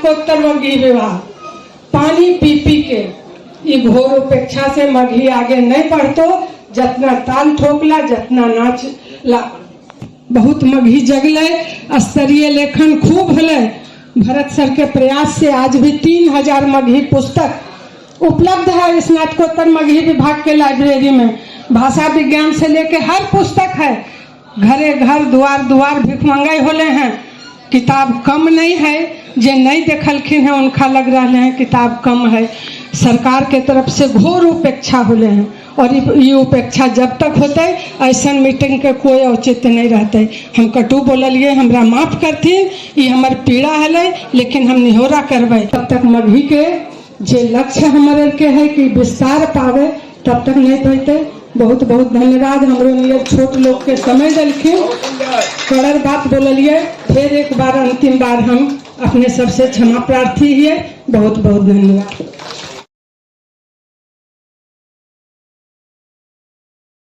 स्नातकोत्तर मगही विवाह पानी पी पी के ये घोर उपेक्षा से मगही आगे नहीं बढ़तो। जितना ताल ठोकला जितना नाच ला बहुत मगही जगले। स्तरीय लेखन खूब हले। भरत सर के प्रयास से आज भी 3000 मगही पुस्तक उपलब्ध है स्नातकोत्तर मगही विभाग के लाइब्रेरी में। भाषा विज्ञान से लेके हर पुस्तक है। घरे घर द्वार द्वार भिखमंगाई होले हैं। किताब कम नहीं है। जे नहीं देखलखिन है उनका लग रहा है किताब कम है। सरकार के तरफ से घोर उपेक्षा होले हैं और ये उपेक्षा जब तक होते ऐसा मीटिंग के कोई औचित्य नहीं रहते। हम कटु बोलिए हमरा माफ करथिन, ये हमार पीड़ा है लेकिन हम निहोरा करबे। तब तक मगही के जे लक्ष्य हमारे के है कि विस्तार पावे तब तक नहीं पाते। बहुत बहुत धन्यवाद। हमरो नियर छोट लोग के समय दिलखिन, कड़र बात बोलिए। फिर एक बार अंतिम बार हम अपने सबसे क्षमा प्रार्थी है। बहुत बहुत धन्यवाद।